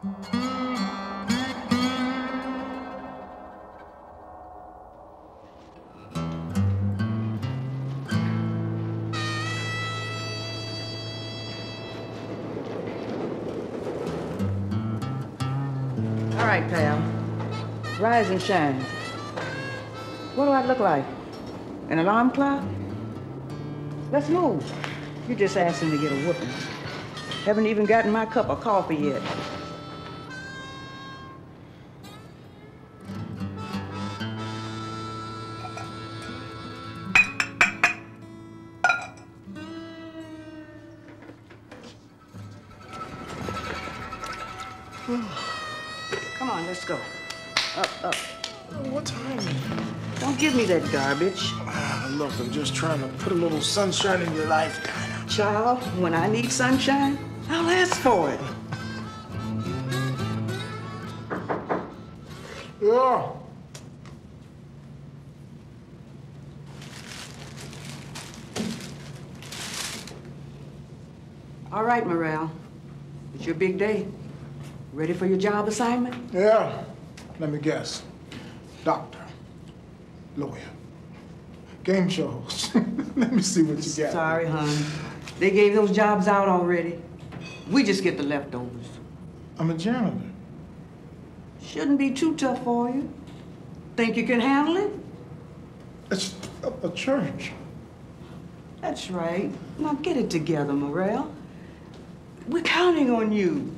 All right, pal. Rise and shine. What do I look like? An alarm clock? Let's move. You're just asking to get a whooping. Haven't even gotten my cup of coffee yet. Come on, let's go. Up. What time? Don't give me that garbage. Look, I'm just trying to put a little sunshine in your life, kind of. Child, when I need sunshine, I'll ask for it. Yeah. All right, Morale. It's your big day. Ready for your job assignment? Yeah. Let me guess. Doctor. Lawyer. Game shows. Let me see what you got. Sorry, hon. They gave those jobs out already. We just get the leftovers. I'm a janitor. Shouldn't be too tough for you. Think you can handle it? It's a church. That's right. Now get it together, Morale. We're counting on you.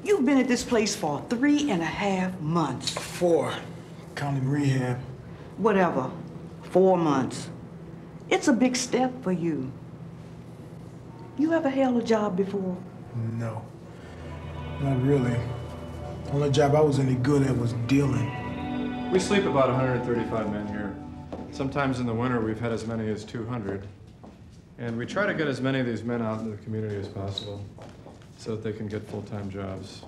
You've been at this place for 3.5 months. 4, counting rehab. Whatever. 4 months. It's a big step for you. You ever held a job before? No. Not really. The only job I was any good at was dealing. We sleep about 135 men here. Sometimes in the winter we've had as many as 200. And we try to get as many of these men out into the community as possible so that they can get full-time jobs.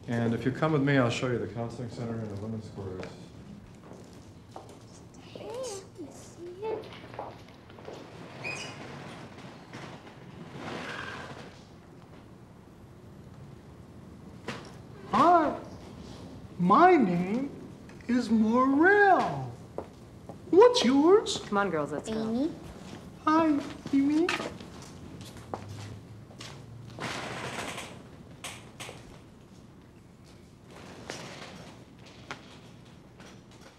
And if you come with me, I'll show you the counseling center and the women's quarters. Hi. My name is Morel. What's yours? Come on, girls, let's go. Amy? Hi, Amy.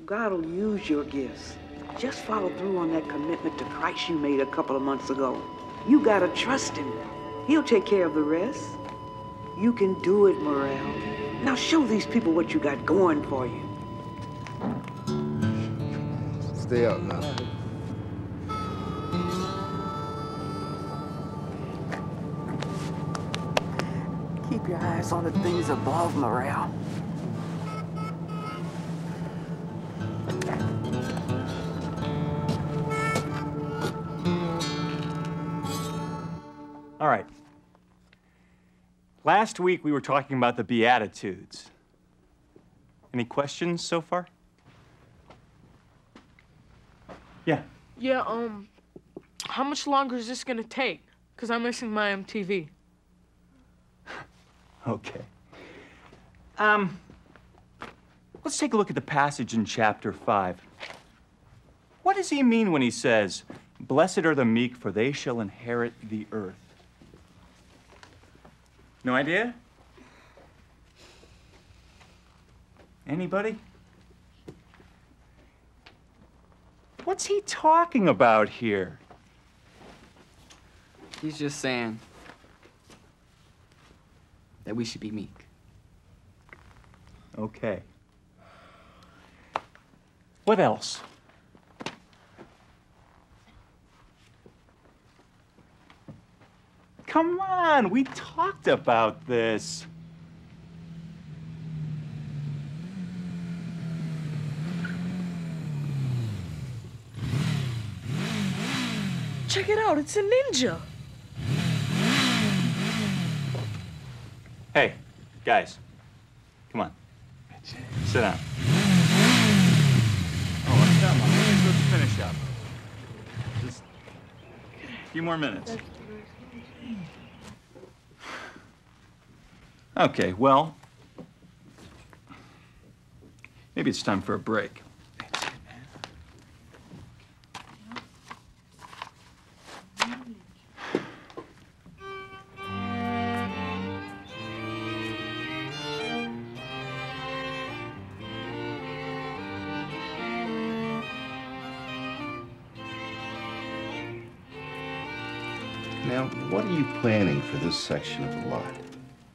God will use your gifts. Just follow through on that commitment to Christ you made a couple of months ago. You gotta trust him. He'll take care of the rest. You can do it, Morel. Now show these people what you got going for you. Stay up now. Keep your eyes on the things above, Morel. All right. Last week we were talking about the Beatitudes. Any questions so far? Yeah. Yeah, how much longer is this gonna take? Because I'm missing my MTV. Okay. Let's take a look at the passage in chapter 5. What does he mean when he says, "Blessed are the meek, for they shall inherit the earth"? No idea? Anybody? What's he talking about here? He's just saying that we should be meek. Okay. What else? Come on, we talked about this. Check it out, it's a ninja. Hey, guys, come on. Sit down. Oh, come on, let's finish up. Just a few more minutes. Okay, well, maybe it's time for a break. Now, what are you planning for this section of the lot?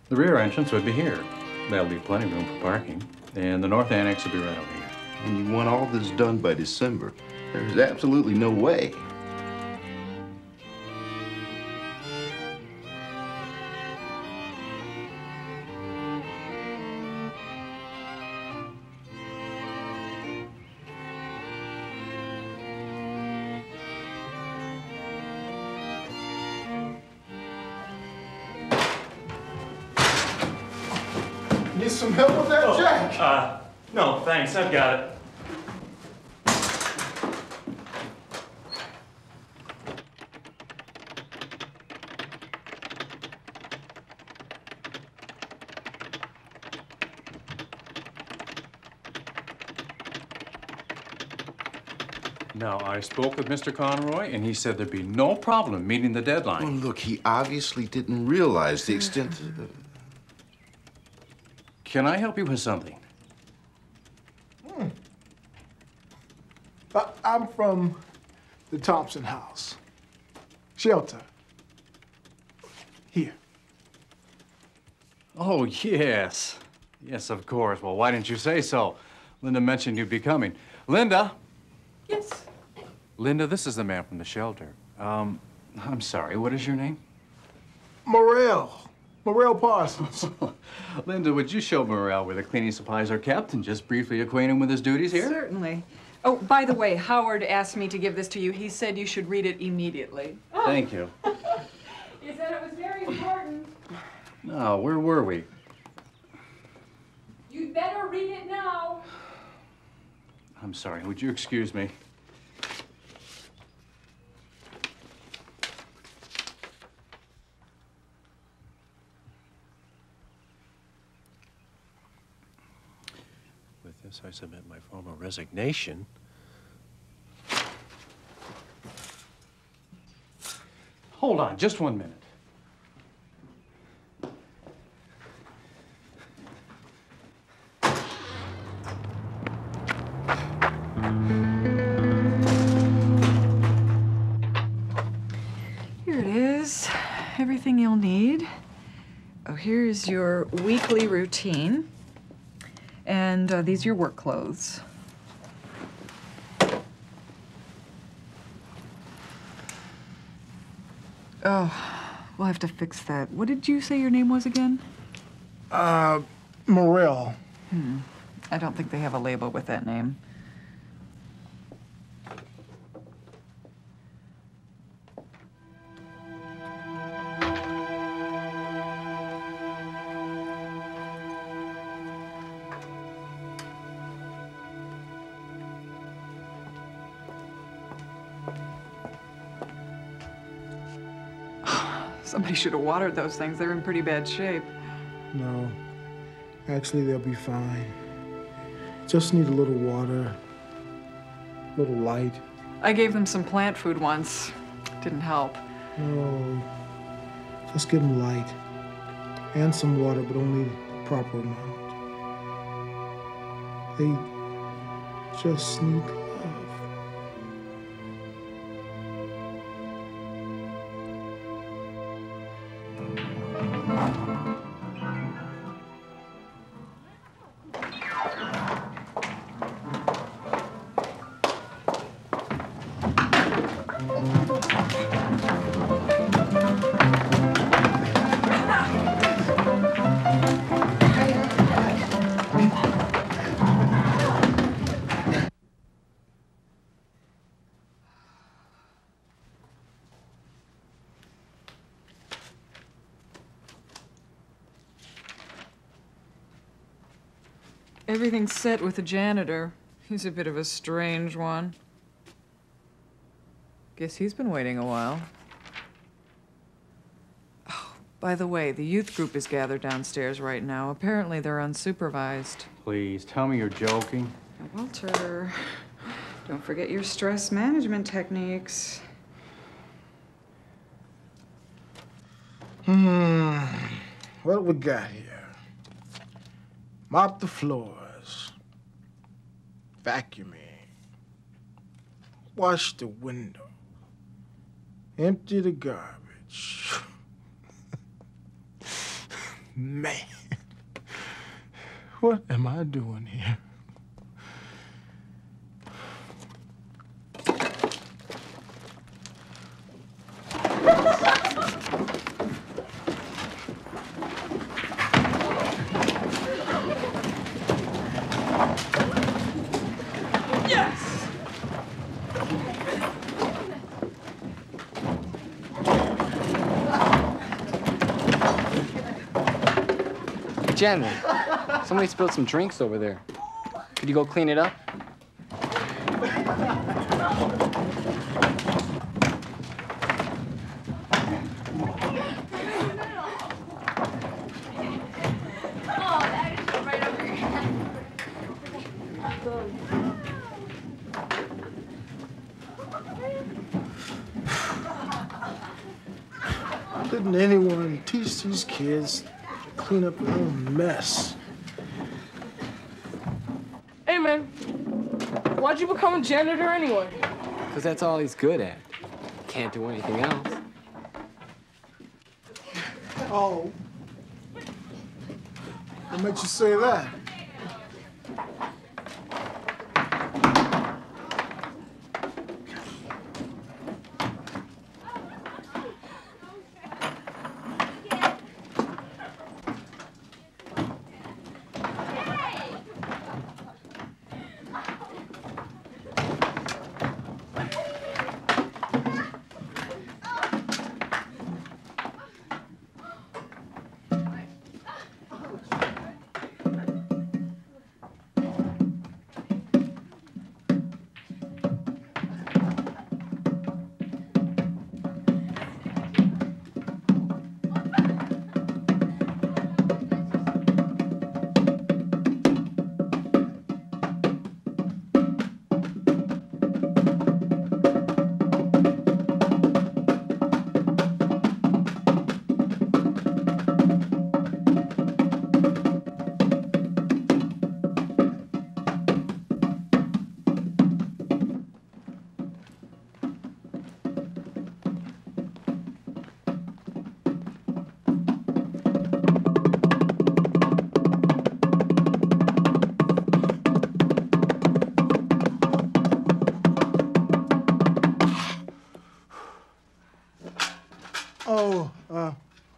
The rear entrance would be here. That'll be plenty of room for parking. And the north annex will be right over here. And you want all this done by December? There's absolutely no way. Need some help with that, Jack? No, thanks, I've got it. No, I spoke with Mr. Conroy, and he said there'd be no problem meeting the deadline. Well, look, he obviously didn't realize the extent of Can I help you with something? I'm from the Thompson house. Shelter. Here. Oh, yes. Yes, of course. Well, why didn't you say so? Linda mentioned you'd be coming. Linda? Yes. Linda, this is the man from the shelter. I'm sorry, what is your name? Morrell Parsons. Linda, would you show Morrell where the cleaning supplies are kept and just briefly acquaint him with his duties here? Certainly. Oh, by the way, Howard asked me to give this to you. He said you should read it immediately. Thank you. He said it was very important. No, where were we? You'd better read it now. I'm sorry, would you excuse me? With this, I submit my formal resignation. Hold on, just 1 minute. Here it is. Everything you'll need. Oh, here's your weekly routine. And these are your work clothes. Oh, we'll have to fix that. What did you say your name was again? Morrell. I don't think they have a label with that name. Somebody should have watered those things. They're in pretty bad shape. No. Actually, they'll be fine. Just need a little water, a little light. I gave them some plant food once. Didn't help. No. Just give them light. And some water, but only the proper amount. They just need love. Everything's set with the janitor. He's a bit of a strange one. Guess he's been waiting a while. Oh, By the way, the youth group is gathered downstairs right now. Apparently they're unsupervised. Please, tell me you're joking. Walter, don't forget your stress management techniques. What do we got here? Mop the floors. Vacuuming. Wash the window. Empty the garbage. Man, what am I doing here? Janitor, somebody spilled some drinks over there. Could you go clean it up? Couldn't anyone teach these kids clean up their own mess? Hey, man. Why'd you become a janitor anyway? Because that's all he's good at. Can't do anything else. Oh. What makes you say that?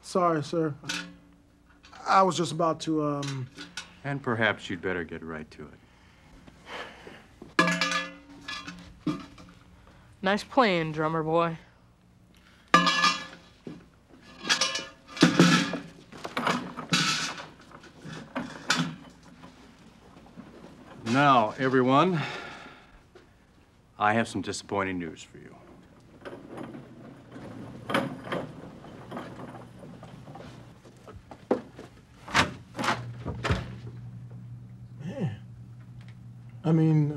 Sorry, sir. I was just about to, And perhaps you'd better get right to it. Nice playing, drummer boy. Now, everyone, I have some disappointing news for you. I mean,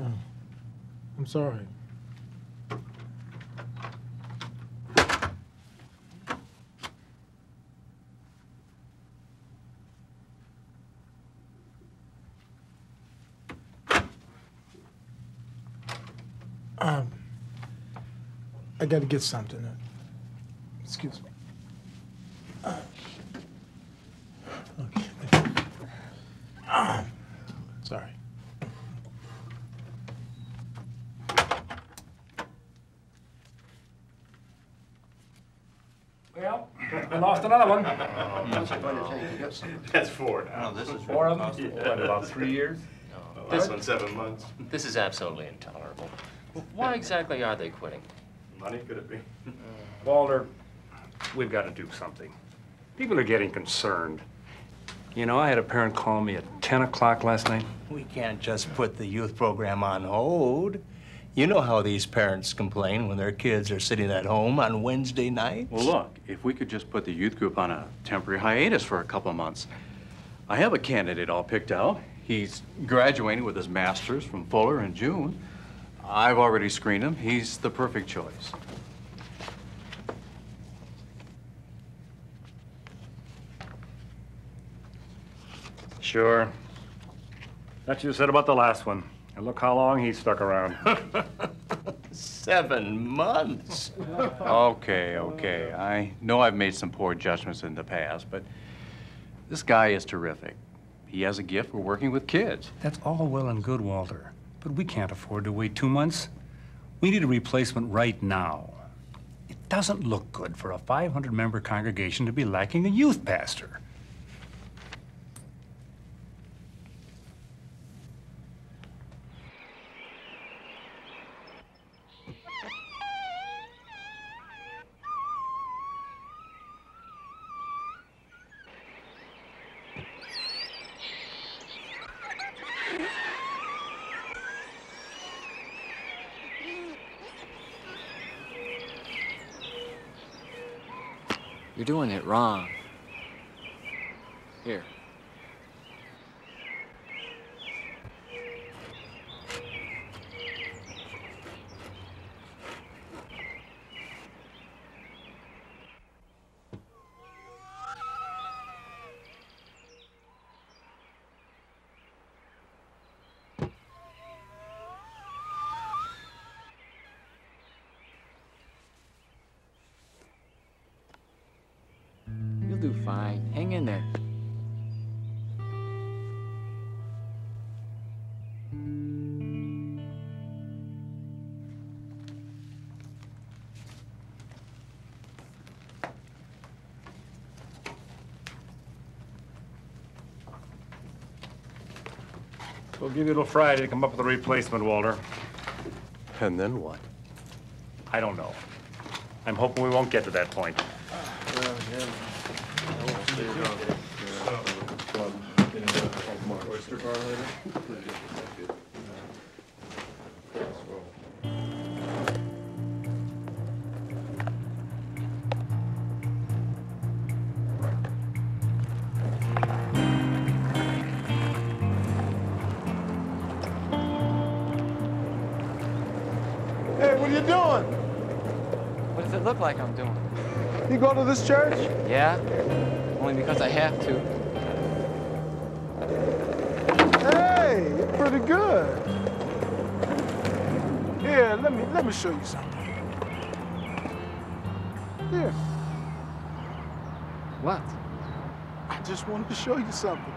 I'm sorry. I gotta get something. Excuse me. Okay. Sorry. Well, I lost another one. That's four now. No, this is four of them? Yeah. What, about 3 years? No, this one's 7 months. This is absolutely intolerable. Why exactly are they quitting? Money, could it be? Walter, we've got to do something. People are getting concerned. You know, I had a parent call me at 10 o'clock last night. We can't just put the youth program on hold. You know how these parents complain when their kids are sitting at home on Wednesday nights? Well, look, if we could just put the youth group on a temporary hiatus for a couple of months. I have a candidate all picked out. He's graduating with his master's from Fuller in June. I've already screened him. He's the perfect choice. Sure. That's what you said about the last one. And look how long he stuck around. 7 months. Okay. I know I've made some poor judgments in the past, but this guy is terrific. He has a gift for working with kids. That's all well and good, Walter. But we can't afford to wait 2 months. We need a replacement right now. It doesn't look good for a 500-member congregation to be lacking a youth pastor. You're doing it wrong. Here. You'll do fine. Hang in there. We'll give you till Friday to come up with a replacement, Walter. And then what? I don't know. I'm hoping we won't get to that point. Hey, what are you doing? What does it look like I'm doing? You go to this church? Yeah, only because I have to. Hey, you're pretty good. Here, let me show you something. Here. What? I just wanted to show you something.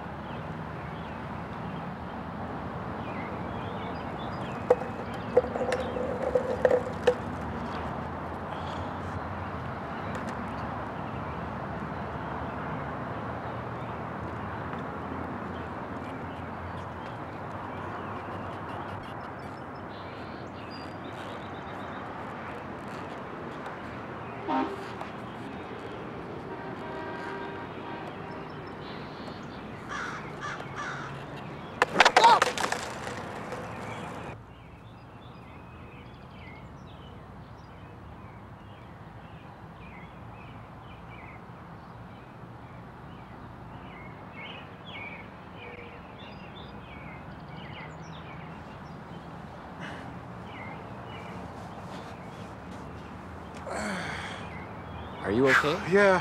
Are you okay? Yeah,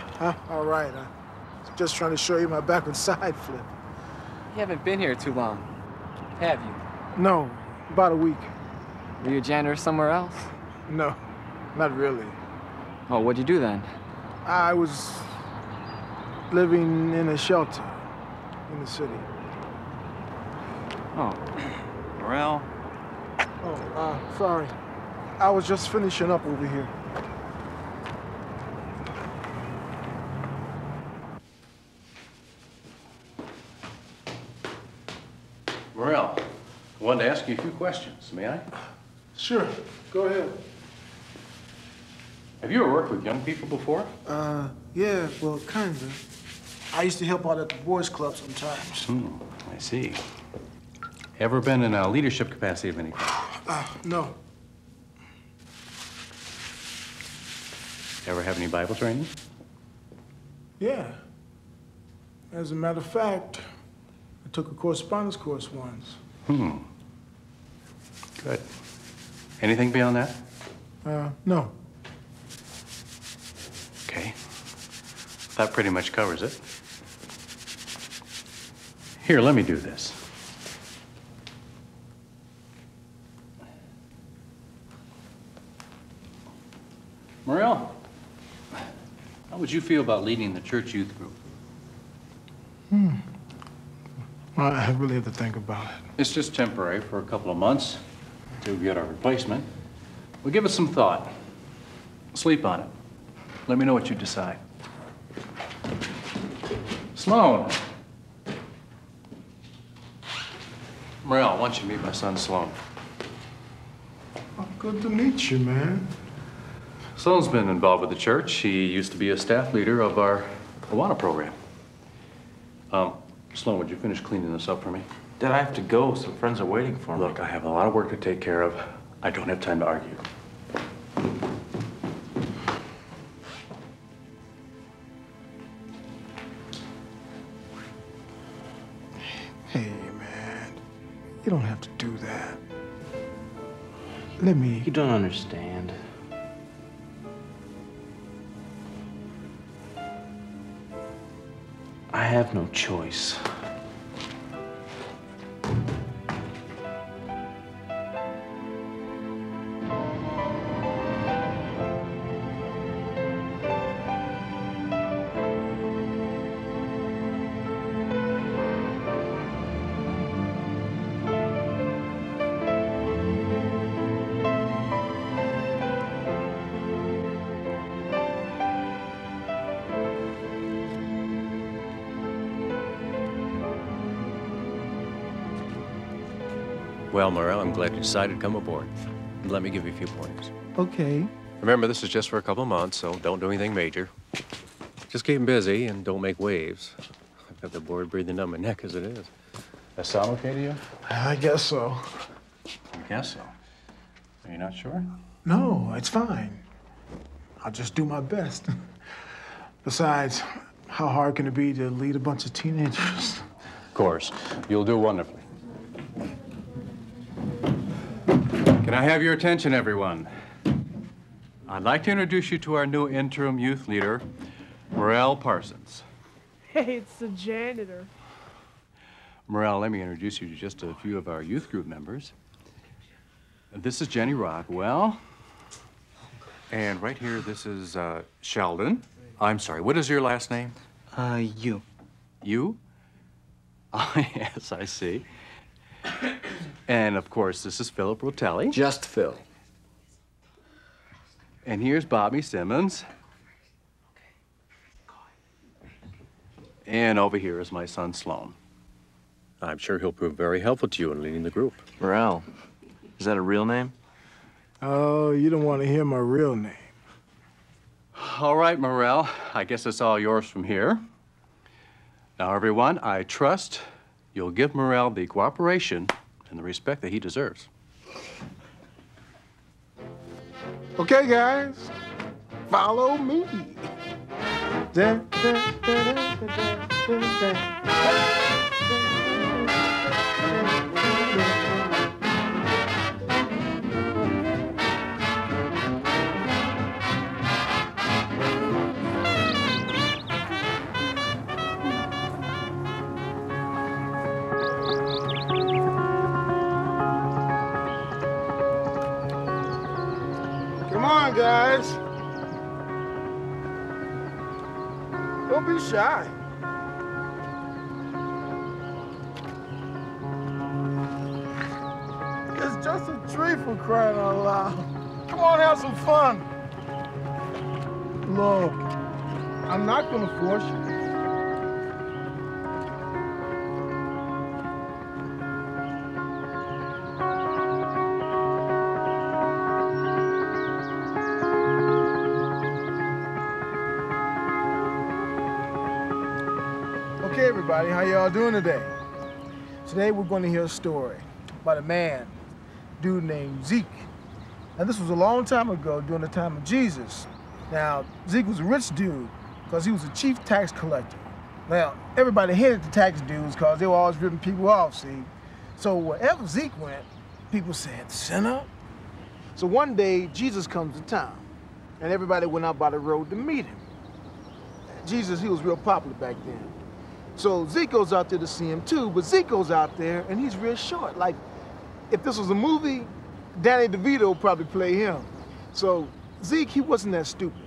all right. I'm just trying to show you my backward side flip. You haven't been here too long, have you? No, about a week. Were you a janitor somewhere else? No, not really. Oh, what'd you do then? I was living in a shelter in the city. Oh. Morel? Oh, sorry. I was just finishing up over here. Morel, I wanted to ask you a few questions. May I? Sure, go ahead. Have you ever worked with young people before? Yeah, well, kinda. I used to help out at the boys' club sometimes. I see. Ever been in a leadership capacity of any kind? No. Ever have any Bible training? Yeah. As a matter of fact, I took a correspondence course once. Good. Anything beyond that? No. Okay. That pretty much covers it. Here, let me do this. Morel, how would you feel about leading the church youth group? Well, I really have to think about it. It's just temporary for a couple of months until we get our replacement. We'll give it some thought. Sleep on it. Let me know what you decide. Sloan. Morel, I want you to meet my son, Sloan. Oh, good to meet you, man. Sloan's been involved with the church. He used to be a staff leader of our Awana program. Sloan, would you finish cleaning this up for me? Dad, I have to go. Some friends are waiting for me. Look, I have a lot of work to take care of. I don't have time to argue. Hey, man. You don't have to do that. Let me... You don't understand. I have no choice. Well, Morel, I'm glad you decided to come aboard. Let me give you a few pointers. Okay. Remember, this is just for a couple of months, so don't do anything major. Just keep them busy and don't make waves. I've got the board breathing down my neck as it is. That sound okay to you? I guess so. You guess so. Are you not sure? No, it's fine. I'll just do my best. Besides, how hard can it be to lead a bunch of teenagers? Of course. You'll do wonderfully. Can I have your attention, everyone? I'd like to introduce you to our new interim youth leader, Morel Parsons. Hey, it's the janitor. Morel, let me introduce you to just a few of our youth group members. This is Jenny Rockwell. And right here, this is Sheldon. I'm sorry, what is your last name? You. You? Oh, yes, I see. And, of course, this is Philip Rotelli. Just Phil. And here's Bobby Simmons. And over here is my son, Sloan. I'm sure he'll prove very helpful to you in leading the group. Morel, is that a real name? Oh, you don't want to hear my real name. All right, Morel, I guess it's all yours from here. Now, everyone, I trust you'll give Morel the cooperation and the respect that he deserves. Okay, guys, follow me. Come on, guys. Don't be shy. It's just a tree, for crying out loud. Come on, have some fun. Look, I'm not gonna force you. Okay, everybody, how y'all doing today? Today we're going to hear a story about a dude named Zeke. Now, this was a long time ago, during the time of Jesus. Now, Zeke was a rich dude because he was a chief tax collector. Now, everybody hated the tax dudes because they were always ripping people off, see? So wherever Zeke went, people said, sinner. So one day, Jesus comes to town, and everybody went out by the road to meet him. Jesus, he was real popular back then. So Zeke goes out there to see him too, but Zeke goes out there and he's real short. Like, if this was a movie, Danny DeVito would probably play him. So Zeke, he wasn't that stupid.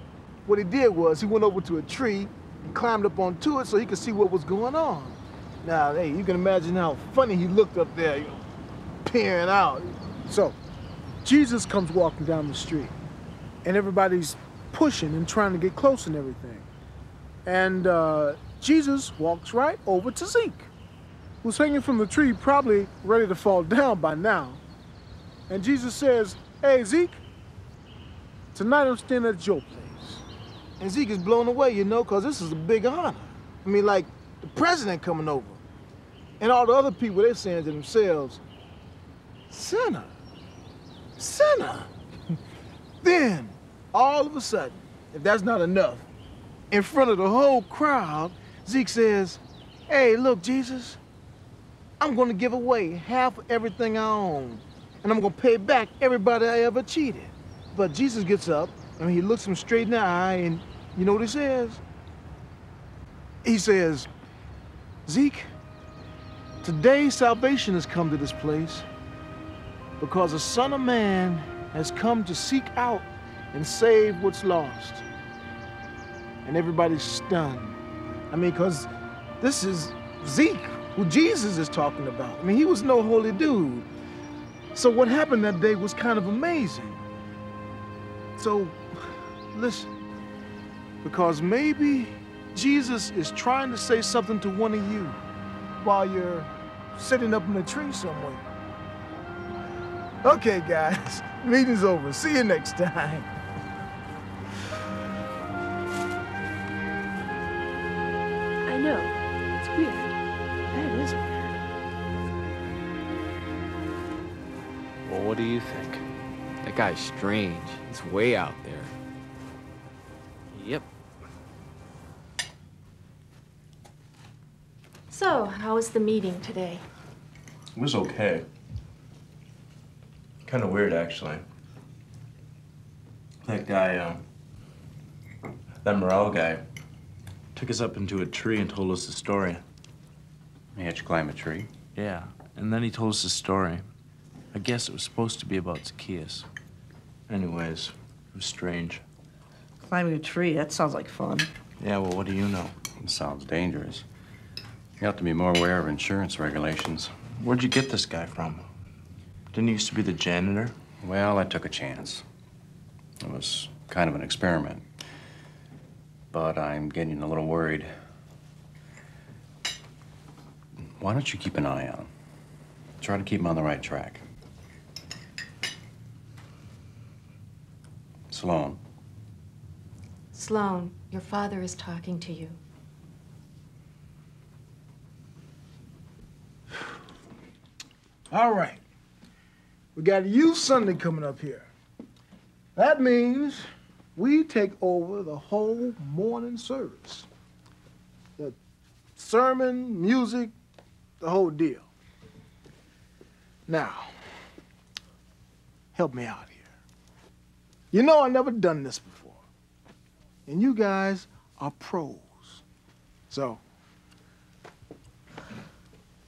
What he did was he went over to a tree and climbed up onto it so he could see what was going on. Now, hey, you can imagine how funny he looked up there, you know, peering out. So Jesus comes walking down the street and everybody's pushing and trying to get close and everything. And Jesus walks right over to Zeke, who's hanging from the tree, probably ready to fall down by now. And Jesus says, hey, Zeke, tonight I'm staying at your place. And Zeke is blown away, you know, because this is a big honor. I mean, like, the president coming over. And all the other people, they're saying to themselves, sinner, sinner. Then, all of a sudden, if that's not enough, in front of the whole crowd, Zeke says, hey, look, Jesus, I'm going to give away half of everything I own, and I'm going to pay back everybody I ever cheated. But Jesus gets up, and he looks him straight in the eye, and you know what he says? He says, Zeke, today salvation has come to this place because the Son of Man has come to seek out and save what's lost. And everybody's stunned. I mean, because this is Zeke, who Jesus is talking about. I mean, he was no holy dude. So what happened that day was kind of amazing. So, listen, because maybe Jesus is trying to say something to one of you while you're sitting up in a tree somewhere. Okay, guys, meeting's over. See you next time. I know. It's weird. That is weird. Well, what do you think? That guy's strange. He's way out there. Yep. So, how was the meeting today? It was okay. Kind of weird, actually. That guy, that Morale guy, took us up into a tree and told us the story. He had you climb a tree? Yeah, and then he told us the story. I guess it was supposed to be about Zacchaeus. Anyways, it was strange. Climbing a tree, that sounds like fun. Yeah, well, what do you know? It sounds dangerous. You have to be more aware of insurance regulations. Where'd you get this guy from? Didn't he used to be the janitor? Well, I took a chance. It was kind of an experiment. But I'm getting a little worried. Why don't you keep an eye on him? Try to keep him on the right track. Sloan. Sloan, your father is talking to you. All right. We got Youth Sunday coming up here. That means we take over the whole morning service. The sermon, music, the whole deal. Now, help me out here. You know I've never done this before. And you guys are pros. So,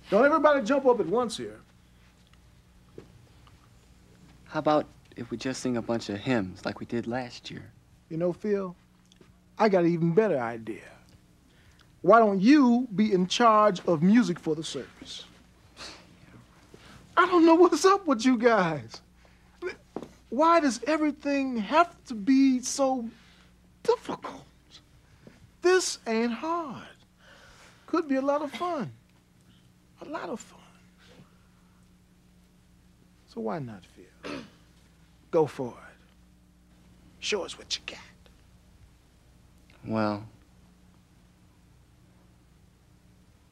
don't everybody jump up at once here. How about if we just sing a bunch of hymns like we did last year? You know, Phil, I got an even better idea. Why don't you be in charge of music for the service? I don't know what's up with you guys. Why does everything have to be so difficult? This ain't hard. Could be a lot of fun. A lot of fun. So why not, Phil? Go for it. Show us what you got. Well,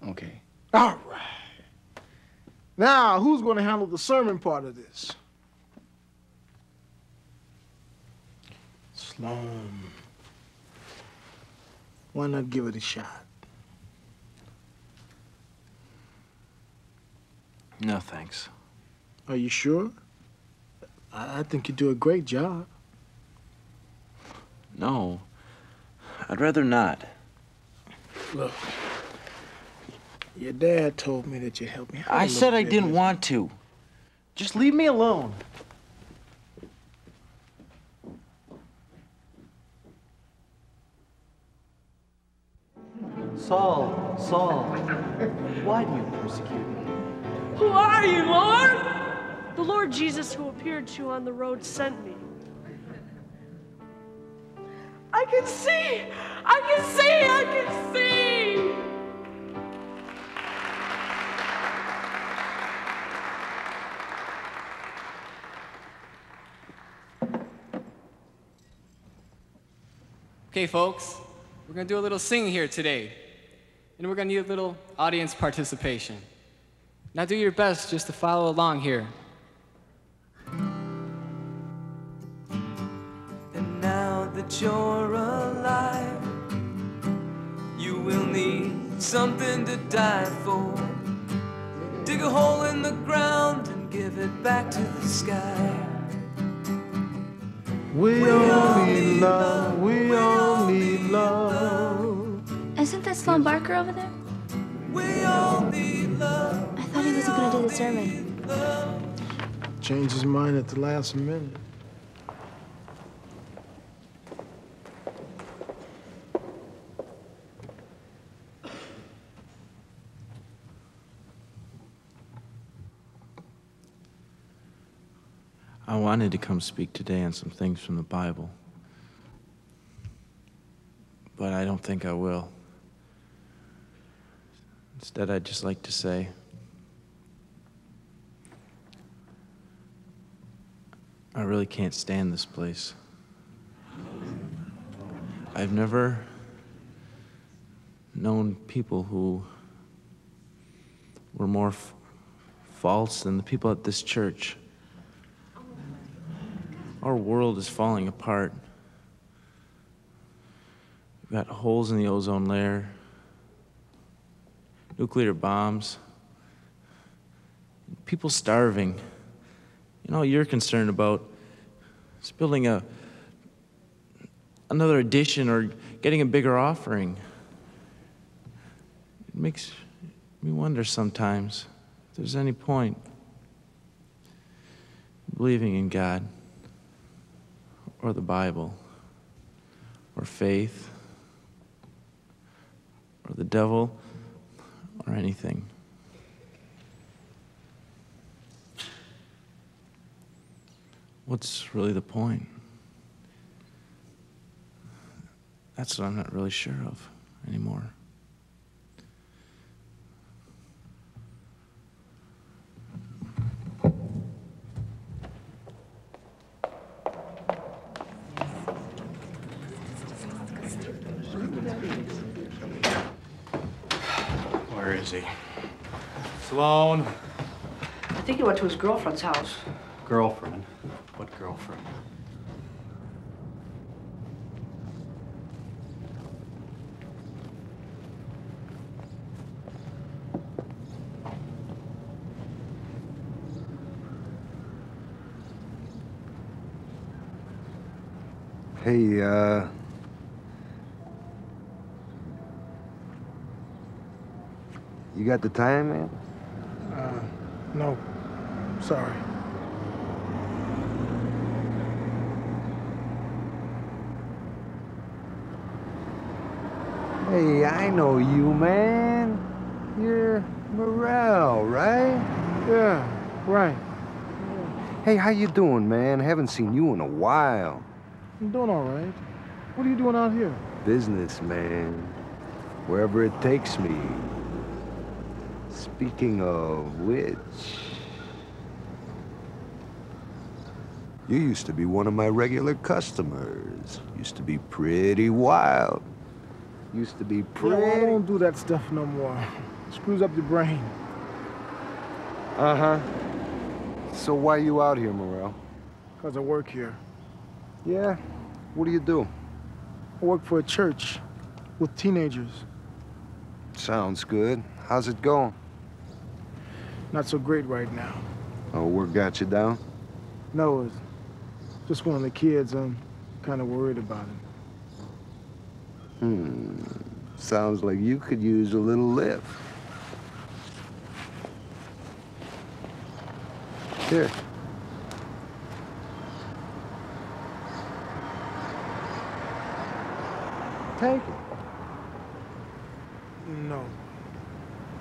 okay. All right. Now, who's going to handle the sermon part of this? Sloan. Why not give it a shot? No, thanks. Are you sure? I think you do a great job. No. I'd rather not. Look, your dad told me that you'd help me. I said I didn't want to. Just leave me alone. Saul, Saul, why do you persecute me? Who are you, Lord? The Lord Jesus who appeared to you on the road sent me. I can see! I can see! I can see! Okay, folks, we're gonna do a little singing here today. And we're gonna need a little audience participation. Now do your best just to follow along here. And now that you're alive, you will need something to die for. Dig a hole in the ground and give it back to the sky. We all need love, we all need love. Isn't that Sloan Barker over there? We all need love. I thought he wasn't going to do the sermon. Changed his mind at the last minute. I wanted to come speak today on some things from the Bible, but I don't think I will. Instead, I'd just like to say, I really can't stand this place. I've never known people who were more false than the people at this church. Our world is falling apart. We've got holes in the ozone layer, nuclear bombs, people starving. You know, you're concerned about is building another edition or getting a bigger offering. It makes me wonder sometimes if there's any point in believing in God or the Bible or faith or the devil or anything. What's really the point? That's what I'm not really sure of anymore. Where is he? Sloan. I think he went to his girlfriend's house. Girlfriend? What girlfriend? Hey, you got the time, man? No. Sorry. Hey, I know you, man. You're Morel, right? Yeah, right. Hey, how you doing, man? Haven't seen you in a while. I'm doing all right. What are you doing out here? Business, man. Wherever it takes me. Speaking of which, you used to be one of my regular customers. Used to be pretty wild. Used to be pretty... Yeah, well, I don't do that stuff no more. Screws up your brain. Uh-huh. So why you out here, Morel? Because I work here. Yeah? What do you do? I work for a church. with teenagers. Sounds good. How's it going? Not so great right now. Oh, work got you down? No, it's just one of the kids. I'm kind of worried about him. Sounds like you could use a little lift. Here. Take it. No.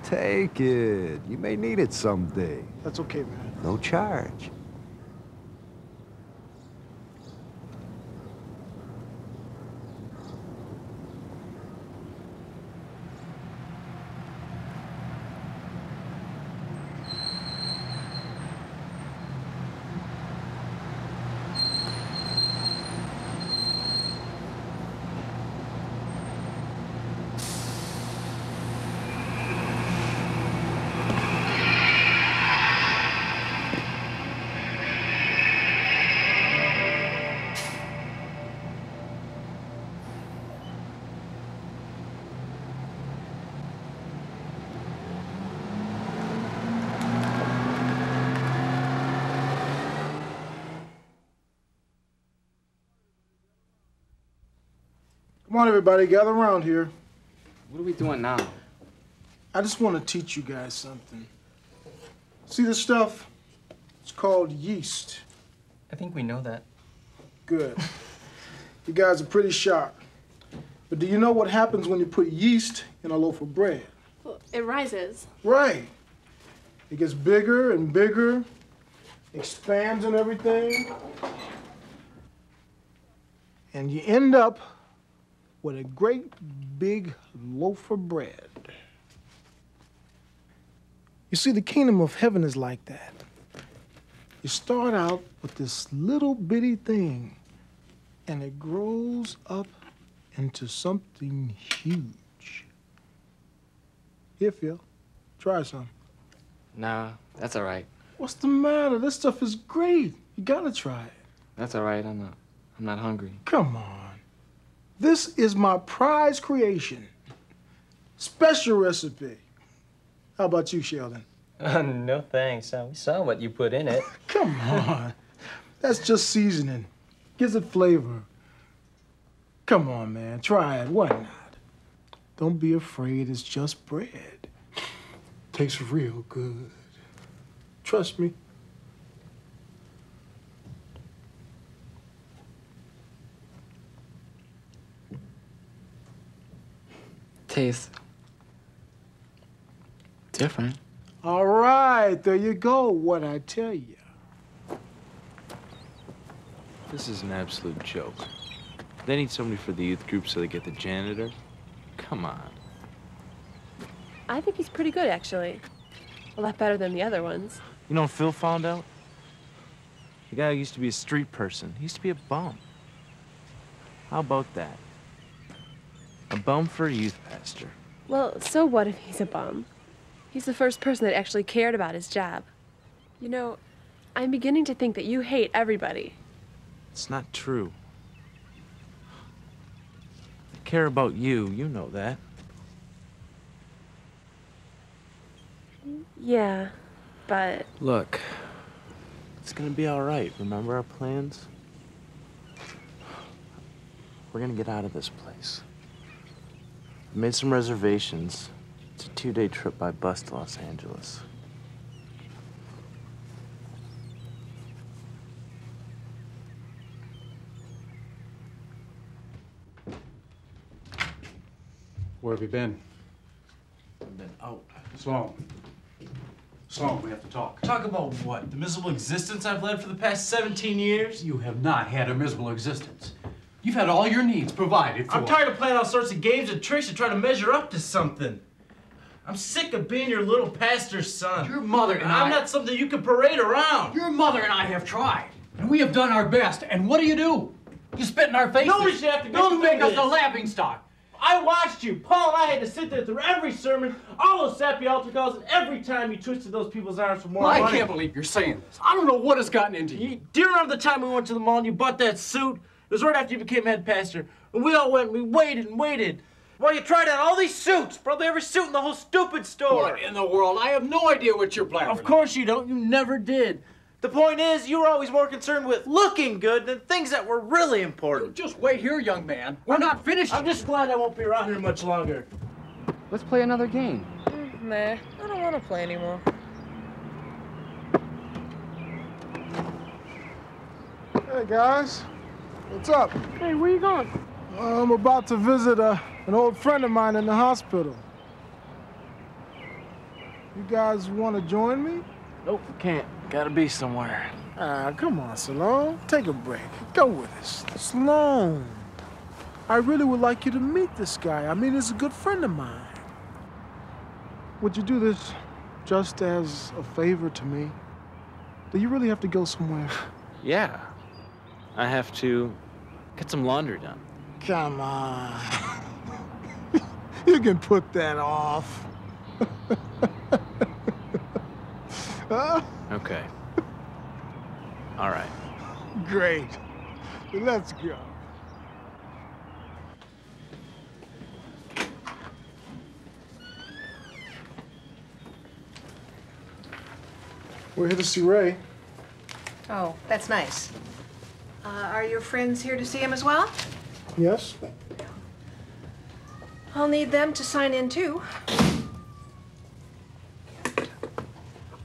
Take it. You may need it someday. That's okay, man. No charge. Come on, everybody, gather around here. What are we doing now? I just want to teach you guys something. See this stuff? It's called yeast. I think we know that. Good. You guys are pretty sharp. But do you know what happens when you put yeast in a loaf of bread? Well, it rises. Right. It gets bigger and bigger, expands and everything. And you end up with a great big loaf of bread. You see, the kingdom of heaven is like that. You start out with this little bitty thing, and it grows up into something huge. Here, Phil, try some. Nah, that's all right. What's the matter? This stuff is great. You gotta try it. That's all right. I'm not hungry. Come on. This is my prize creation. Special recipe. How about you, Sheldon? No thanks. We saw what you put in it. Come on. That's just seasoning. Gives it flavor. Come on, man. Try it. Why not? Don't be afraid. It's just bread. Tastes real good. Trust me. Tastes different. All right, there you go. What I tell you. This is an absolute joke. They need somebody for the youth group so they get the janitor. Come on. I think he's pretty good, actually. A lot better than the other ones. You know what Phil found out? The guy who used to be a street person. He used to be a bum. How about that? A bum for a youth pastor. Well, so what if he's a bum? He's the first person that actually cared about his job. You know, I'm beginning to think that you hate everybody. It's not true. I care about you. You know that. Yeah, but... Look, it's gonna be all right. Remember our plans? We're gonna get out of this place. I made some reservations. It's a 2-day trip by bus to Los Angeles. Where have you been? I've been out. Sloan. Sloan, we have to talk. Talk about what? The miserable existence I've led for the past 17 years? You have not had a miserable existence. You've had all your needs provided for. I'm tired of playing all sorts of games and tricks to try to measure up to something. I'm sick of being your little pastor's son. Your mother and I'm not something you can parade around. Your mother and I have tried, and we have done our best. And what do? You spit in our faces. Nobody should have to go You through make us this. a laughing stock. I watched you. Paul and I had to sit there through every sermon, all those sappy altar calls, and every time you twisted those people's arms for more money. I can't believe you're saying this. I don't know what has gotten into you. Do you remember the time we went to the mall and you bought that suit? It was right after you became head pastor. And we all went and we waited and waited. Well, you tried on all these suits. Probably every suit in the whole stupid store. What in the world? I have no idea what you're blabbering. Of course you don't. You never did. The point is, you were always more concerned with looking good than things that were really important. Just wait here, young man. We're not finished. I'm just glad I won't be around here much longer. Let's play another game. Nah, I don't want to play anymore. Hey, guys. What's up? Hey, where you going? I'm about to visit an old friend of mine in the hospital. You guys want to join me? Nope, can't. Gotta be somewhere. Come on, Sloan. Take a break. Go with us. Sloan, I really would like you to meet this guy. I mean, he's a good friend of mine. Would you do this just as a favor to me? Do you really have to go somewhere? Yeah. I have to get some laundry done. Come on. You can put that off. Okay. All right. Great. Let's go. We're here to see Ray. Oh, that's nice. Are your friends here to see him as well? Yes? I'll need them to sign in too.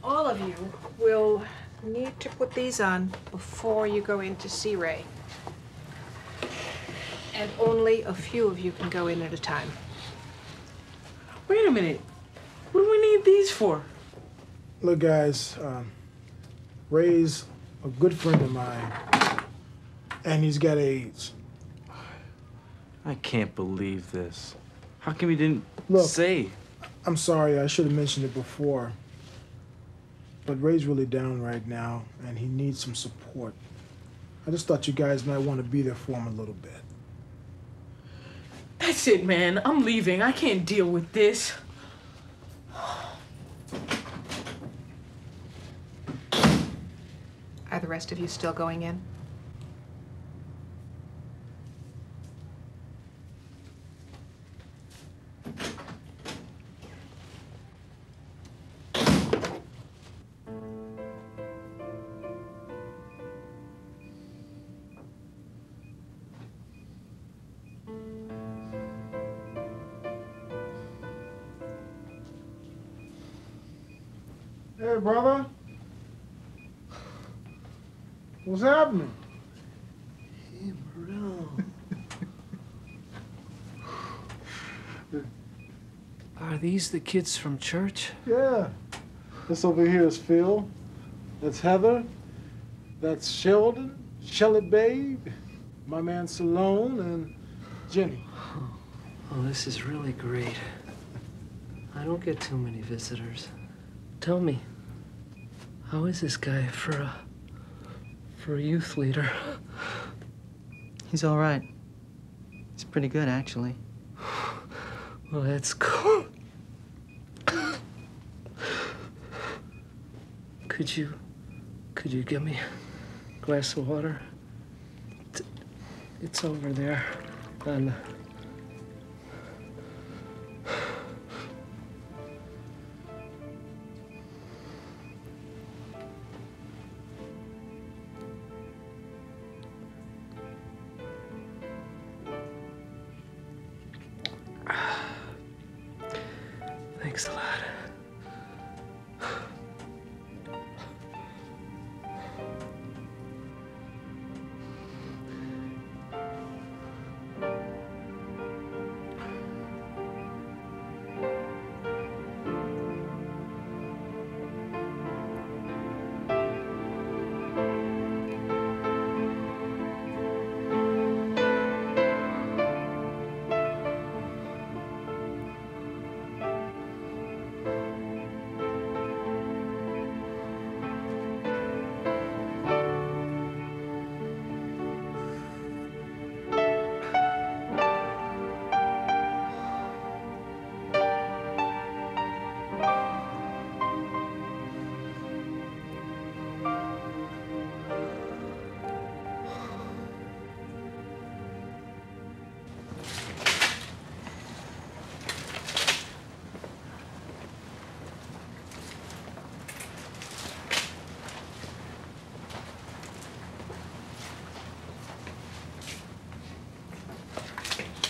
All of you will need to put these on before you go in to see Ray. And only a few of you can go in at a time. Wait a minute. What do we need these for? Look, guys, Ray's a good friend of mine, and he's got AIDS. I can't believe this. How come you didn't Look, say? I'm sorry, I should have mentioned it before, but Ray's really down right now, and he needs some support. I just thought you guys might want to be there for him a little bit. That's it, man. I'm leaving. I can't deal with this. Are the rest of you still going in? Hey, brother. What's happening? Hey, bro. Are these the kids from church? Yeah. This over here is Phil. That's Heather. That's Sheldon, Shelly Babe, my man Salone, and Jenny. Oh, this is really great. I don't get too many visitors. Tell me, how is this guy for a youth leader? He's all right. He's pretty good, actually. Well, that's cool. Could you give me a glass of water? It's over there on the... Thanks a lot.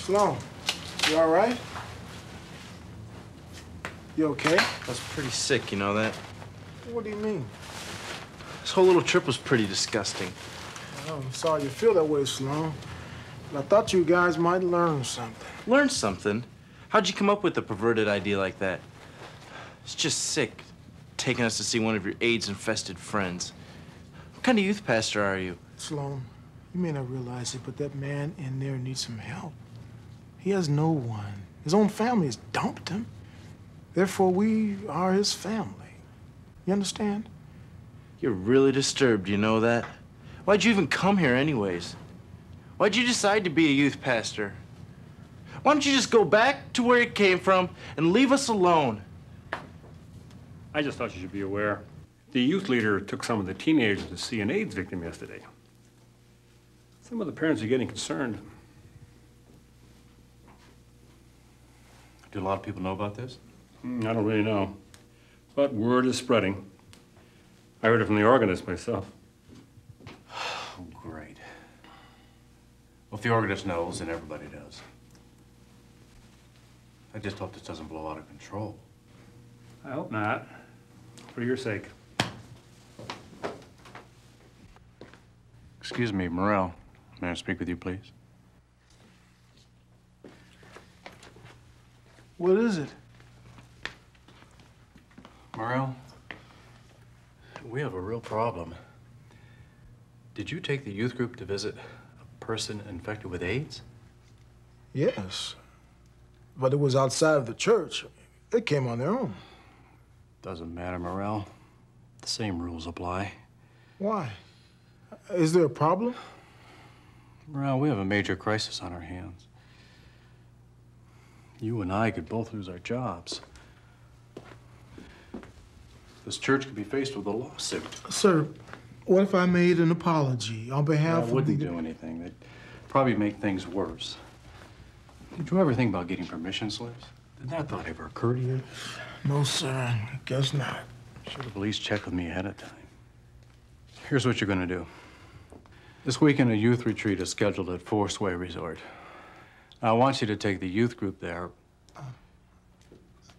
Sloan, you all right? You okay? I was pretty sick, you know that? What do you mean? This whole little trip was pretty disgusting. Well, I'm sorry you feel that way, Sloan. But I thought you guys might learn something. Learn something? How'd you come up with a perverted idea like that? It's just sick, taking us to see one of your AIDS-infested friends. What kind of youth pastor are you? Sloan, you may not realize it, but that man in there needs some help. He has no one. His own family has dumped him. Therefore, we are his family. You understand? You're really disturbed, you know that? Why'd you even come here anyways? Why'd you decide to be a youth pastor? Why don't you just go back to where you came from and leave us alone? I just thought you should be aware. The youth leader took some of the teenagers to see an AIDS victim yesterday. Some of the parents are getting concerned. Do a lot of people know about this? I don't really know. But word is spreading. I heard it from the organist myself. Oh, great. Well, if the organist knows, then everybody does. I just hope this doesn't blow out of control. I hope not. For your sake. Excuse me, Morel. May I speak with you, please? What is it? Morel, we have a real problem. Did you take the youth group to visit a person infected with AIDS? Yes. But it was outside of the church. They came on their own. Doesn't matter, Morel. The same rules apply. Why? Is there a problem? Morel, we have a major crisis on our hands. You and I could both lose our jobs. This church could be faced with a lawsuit. Sir, what if I made an apology on behalf of I wouldn't do anything. That'd probably make things worse. Did you ever think about getting permission slips? Did that thought ever occur to you? No, sir. I guess not. Should have at least checked with me ahead of time. Here's what you're gonna do. This weekend, a youth retreat is scheduled at Foursquare Resort. I want you to take the youth group there.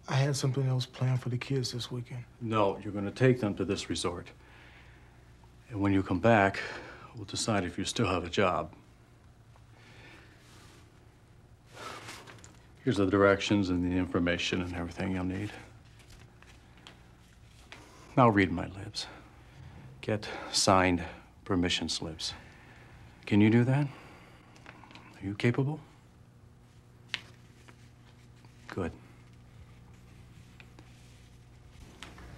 I had something else planned for the kids this weekend. No, you're gonna take them to this resort. And when you come back, we'll decide if you still have a job. Here's the directions and the information and everything you'll need. Now read my lips. Get signed permission slips. Can you do that? Are you capable? Good.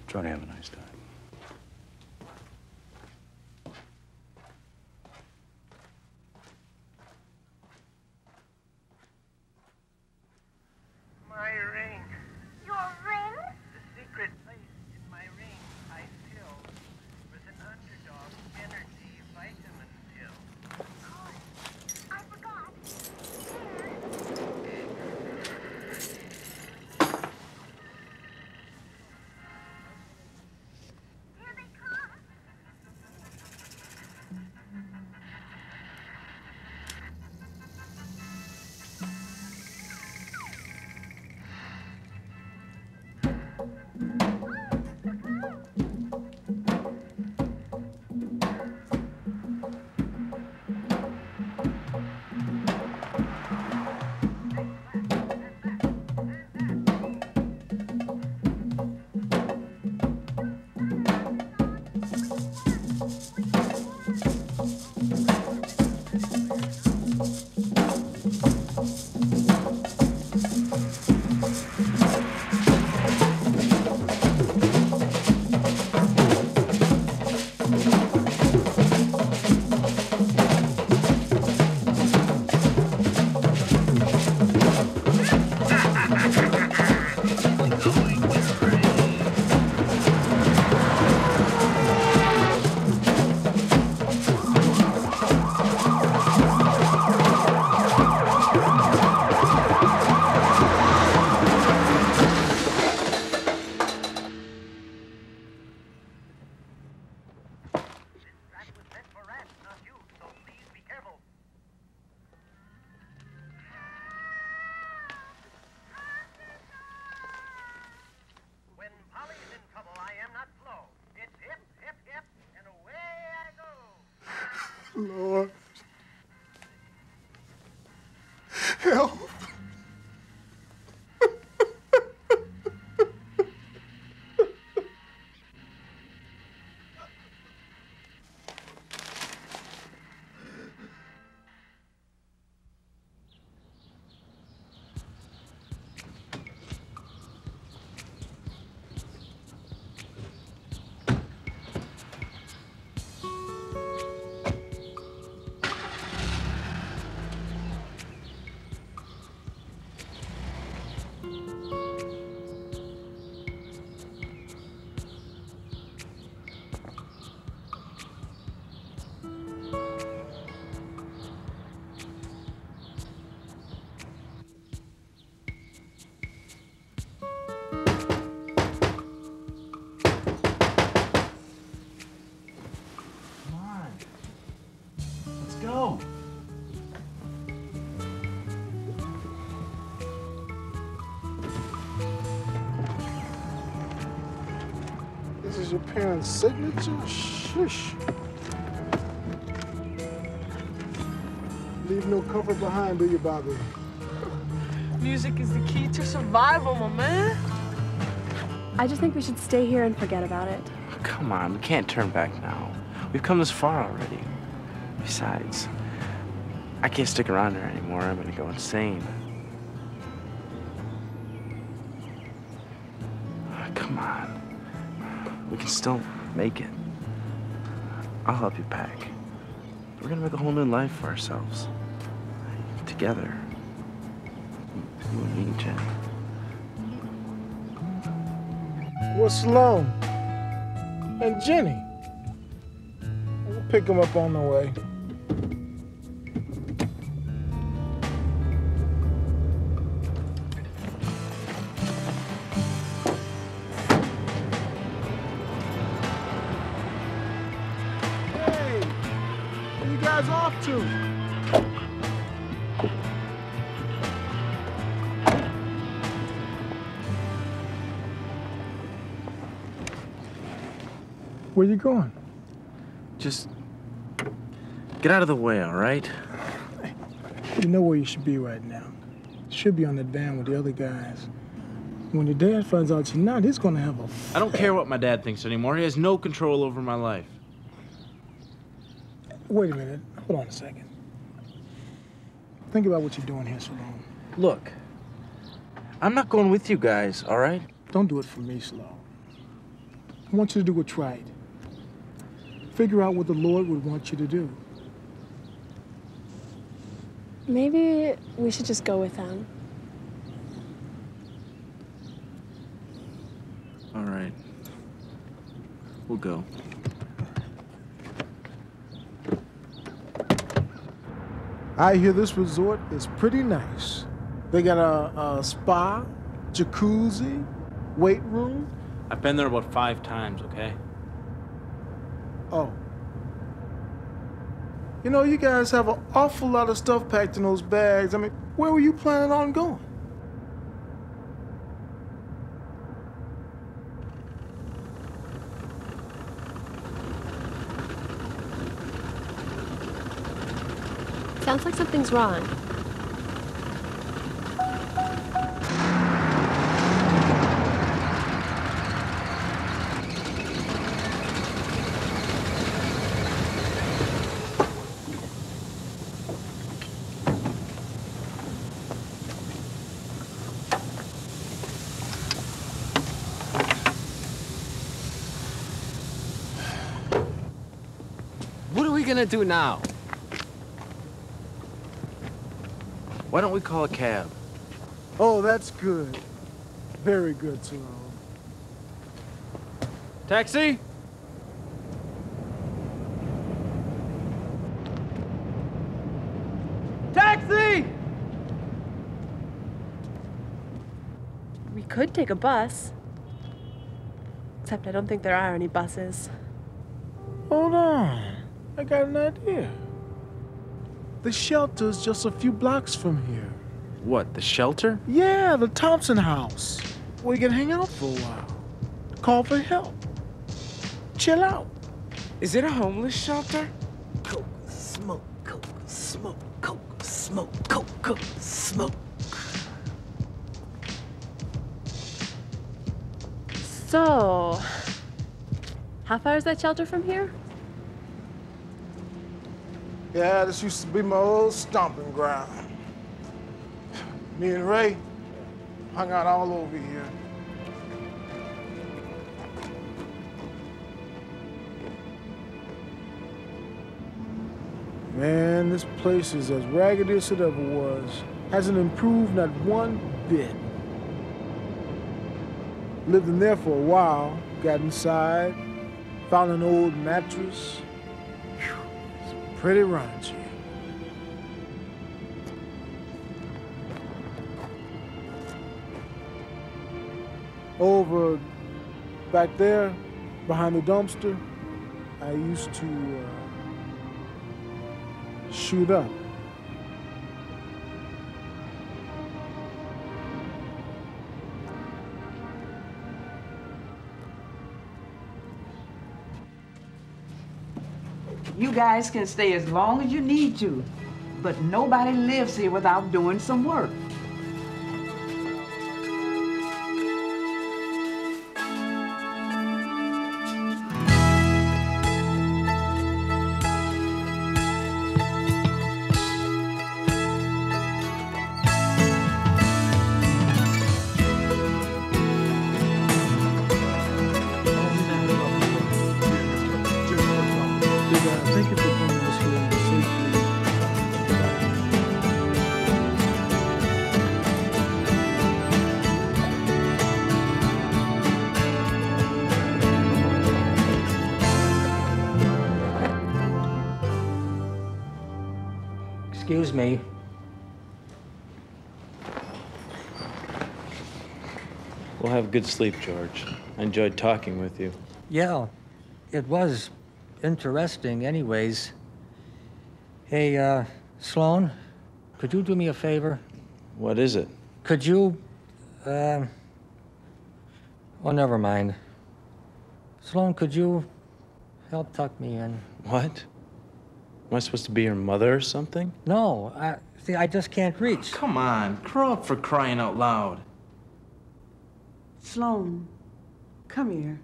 Try to have a nice time. My ring. Your ring? The secret place in my ring I filled with an underdog energy vitamin pill. I forgot. Lord. Help. Go. This is your parents' signature? Shush. Leave no comfort behind, do you, Bobby? Music is the key to survival, my man. I just think we should stay here and forget about it. Come on, we can't turn back now. We've come this far already. Besides, I can't stick around here anymore. I'm gonna go insane. Come on. We can still make it. I'll help you pack. We're gonna make a whole new life for ourselves. Together. You and me, Jen. What's Sloan? And Jenny? We'll pick them up on the way. Off to? Where you going? Just get out of the way, all right? You know where you should be right now. You should be on the van with the other guys. When your dad finds out you're not, he's gonna have a... I don't care what my dad thinks anymore. He has no control over my life. Wait a minute. Hold on a second. Think about what you're doing here, Sloan. Look, I'm not going with you guys, all right? Don't do it for me, Sloan. I want you to do what's right. Figure out what the Lord would want you to do. Maybe we should just go with them. All right. We'll go. I hear this resort is pretty nice. They got a spa, jacuzzi, weight room. I've been there about 5 times, okay? Oh. You know, you guys have an awful lot of stuff packed in those bags. I mean, where were you planning on going? Sounds like something's wrong. What are we gonna do now? Why don't we call a cab? Oh, that's good. Very good, Sloan. Taxi? Taxi! We could take a bus. Except I don't think there are any buses. Hold on. I got an idea. The shelter's just a few blocks from here. What, the shelter? Yeah, the Thompson house. We can hang out for a while. Call for help. Chill out. Is it a homeless shelter? smoke coke, smoke. So, how far is that shelter from here? Yeah, this used to be my old stomping ground. Me and Ray hung out all over here. Man, this place is as raggedy as it ever was. Hasn't improved not one bit. Lived in there for a while, got inside, found an old mattress. Whew, it's pretty raunchy. Over back there, behind the dumpster, I used to shoot up. You guys can stay as long as you need to, but nobody lives here without doing some work. Thank you for bringing us here safely. Excuse me. We'll have good sleep, George. I enjoyed talking with you. Yeah, it was interesting anyways. Hey, Sloan, could you do me a favor? What is it? Could you, oh, never mind. Sloan, could you help tuck me in? What? Am I supposed to be your mother or something? No, see, I just can't reach. Come on, grow up for crying out loud. Sloan, come here.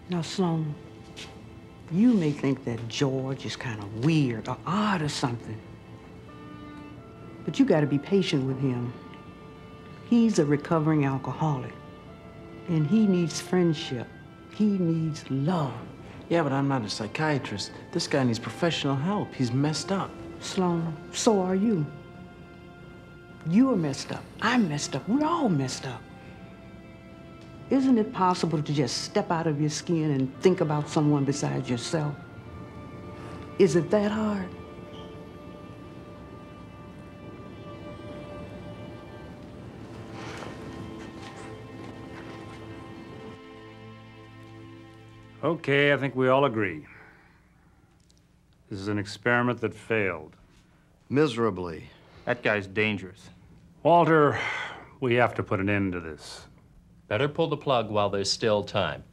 Now, Sloan, you may think that George is kind of weird or odd or something, but you got to be patient with him. He's a recovering alcoholic, and he needs friendship. He needs love. Yeah, but I'm not a psychiatrist. This guy needs professional help. He's messed up. Sloan, so are you. You are messed up. I'm messed up. We're all messed up. Isn't it possible to just step out of your skin and think about someone besides yourself? Is it that hard? Okay, I think we all agree. This is an experiment that failed. Miserably. That guy's dangerous. Walter, we have to put an end to this. Better pull the plug while there's still time.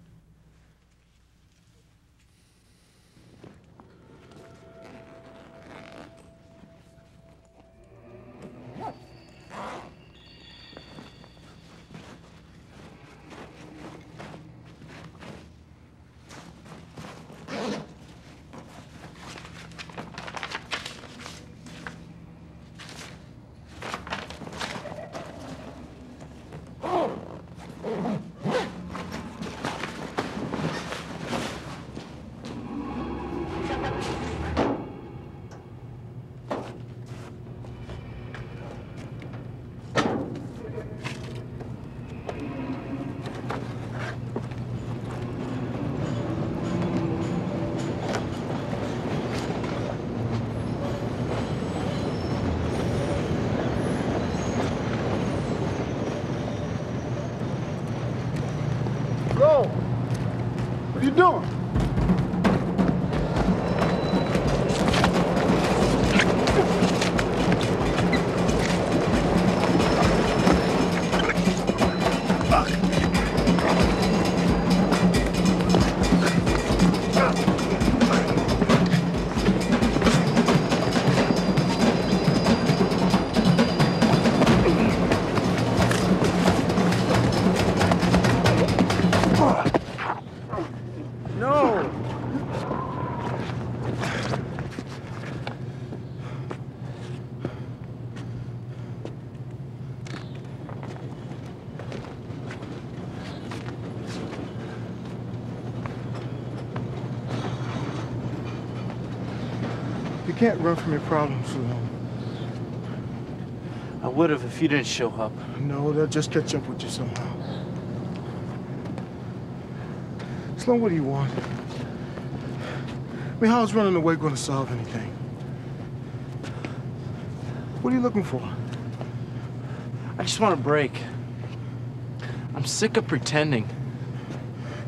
Go! What are you doing? can't run from your problems, Sloan. I would have if you didn't show up. No, they'll just catch up with you somehow. Sloan, what do you want? I mean, how's running away going to solve anything? What are you looking for? I just want a break. I'm sick of pretending.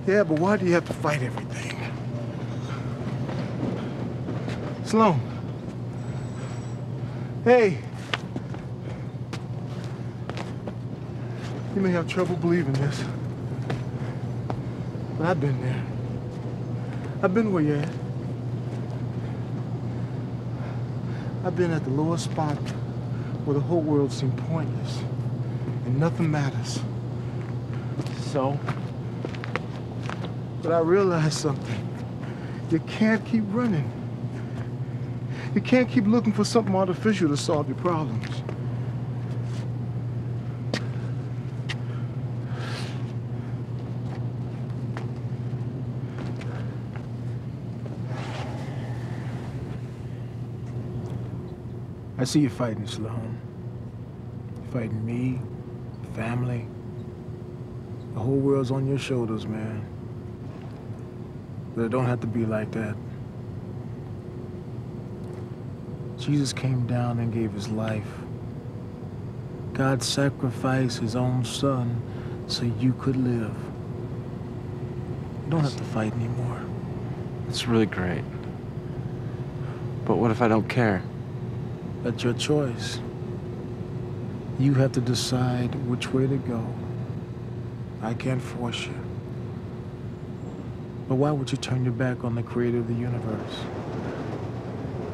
Yeah, but why do you have to fight everything? Sloan. Hey. You may have trouble believing this, but I've been there. I've been where you're at. I've been at the lowest spot where the whole world seemed pointless and nothing matters. So? But I realized something. You can't keep running. You can't keep looking for something artificial to solve your problems. I see you fighting, Sloan. You're fighting me, family. The whole world's on your shoulders, man. But it don't have to be like that. Jesus came down and gave his life. God sacrificed his own son so you could live. You don't have to fight anymore. It's really great. But what if I don't care? That's your choice. You have to decide which way to go. I can't force you. But why would you turn your back on the creator of the universe?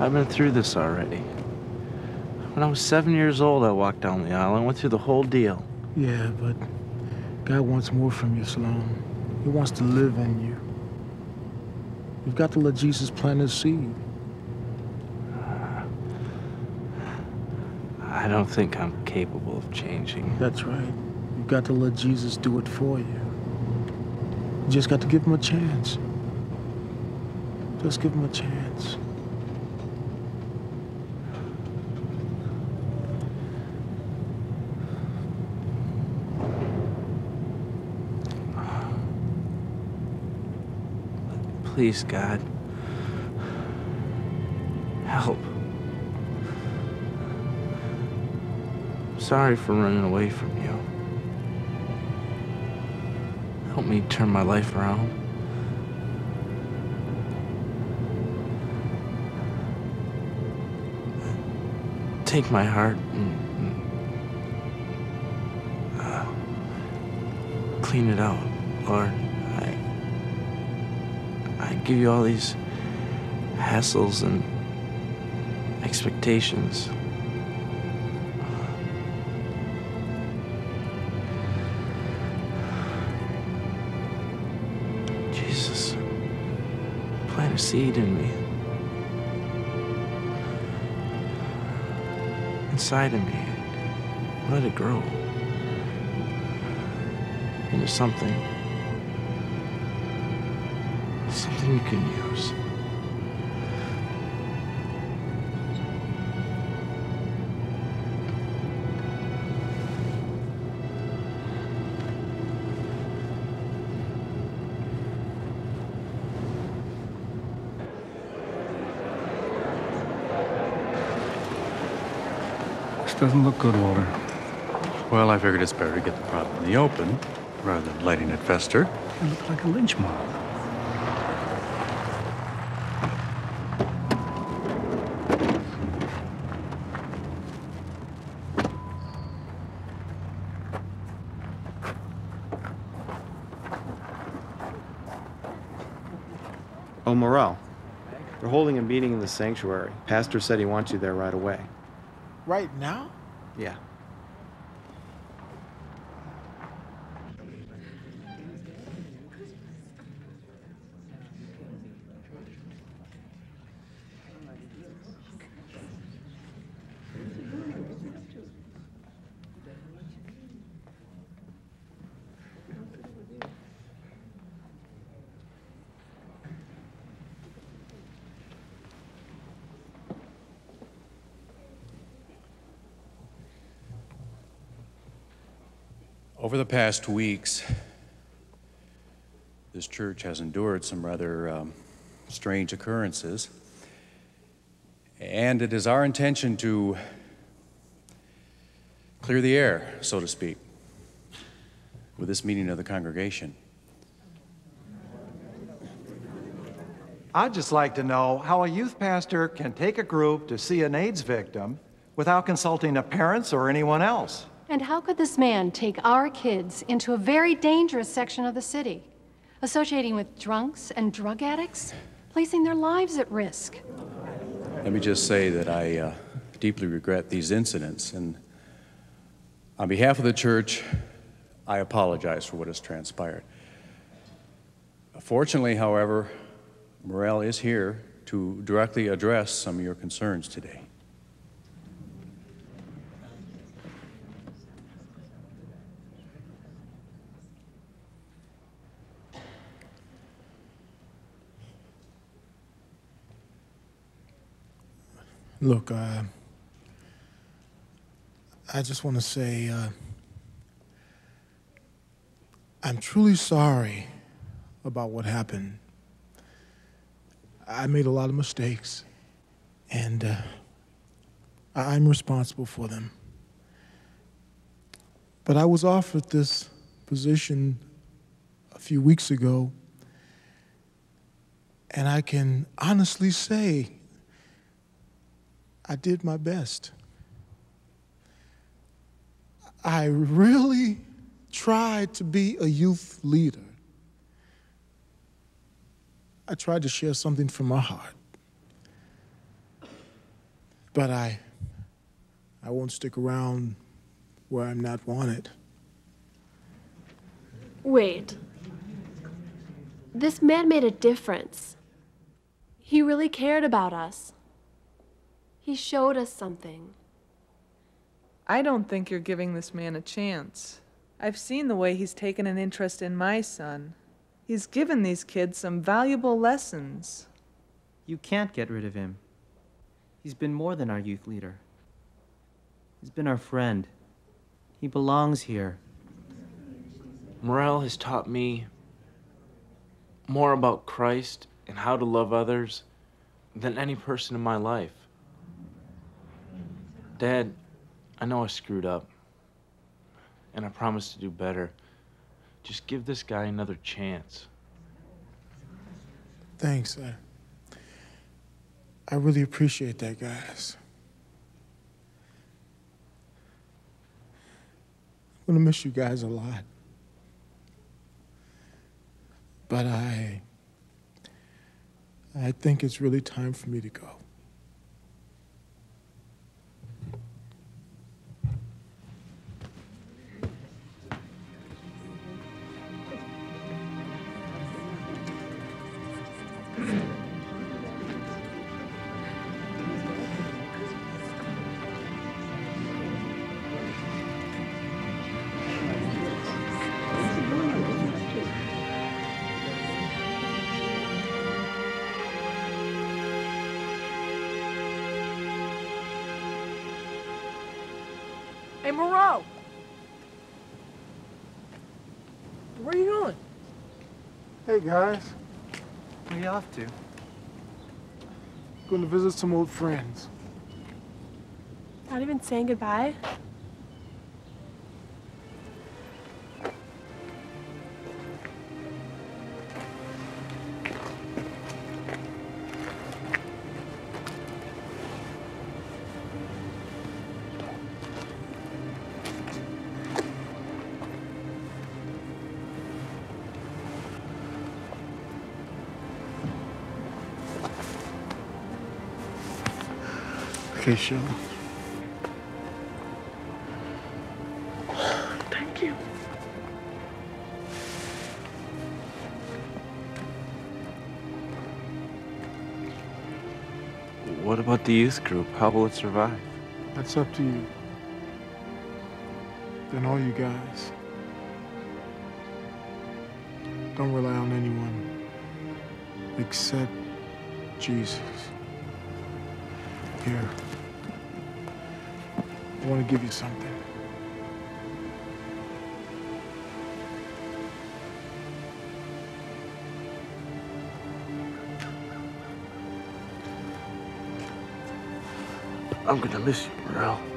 I've been through this already. When I was 7 years old, I walked down the aisle and went through the whole deal. Yeah, but God wants more from you, Sloan. He wants to live in you. You've got to let Jesus plant his seed. I don't think I'm capable of changing. That's right. You've got to let Jesus do it for you. You just got to give him a chance. Just give him a chance. Please, God. Help. I'm sorry for running away from you. Help me turn my life around. Take my heart and clean it out, Lord. I give you all these hassles and expectations. Jesus, plant a seed in me. Inside of me. Let it grow into something you can use. This doesn't look good, Walter. Well, I figured it's better to get the problem in the open rather than letting it fester. You look like a lynch mob. Oh, Morel. They're holding a meeting in the sanctuary. Pastor said he wants you there right away. Right now? Yeah. Over the past weeks, this church has endured some rather strange occurrences, and it is our intention to clear the air, so to speak, with this meeting of the congregation. I'd just like to know how a youth pastor can take a group to see an AIDS victim without consulting the parents or anyone else. And how could this man take our kids into a very dangerous section of the city, associating with drunks and drug addicts, placing their lives at risk? Let me just say that I deeply regret these incidents, and on behalf of the church, I apologize for what has transpired. Fortunately, however, Morrell is here to directly address some of your concerns today. Look, I just want to say I'm truly sorry about what happened. I made a lot of mistakes, and I'm responsible for them. But I was offered this position a few weeks ago, and I can honestly say I did my best. I really tried to be a youth leader. I tried to share something from my heart. But I won't stick around where I'm not wanted. Wait. This man made a difference. He really cared about us. He showed us something. I don't think you're giving this man a chance. I've seen the way he's taken an interest in my son. He's given these kids some valuable lessons. You can't get rid of him. He's been more than our youth leader. He's been our friend. He belongs here. Morrell has taught me more about Christ and how to love others than any person in my life. Dad, I know I screwed up, and I promise to do better. Just give this guy another chance. Thanks. I really appreciate that, guys. I'm gonna miss you guys a lot. But I think it's really time for me to go. Hey, Moreau! Where are you going? Hey, guys. Where are you off to? Going to visit some old friends. Not even saying goodbye? Okay, Sheila. Thank you. What about the youth group? How will it survive? That's up to you. Then all you guys. Don't rely on anyone except Jesus. Here. I want to give you something. I'm gonna miss you, Morel.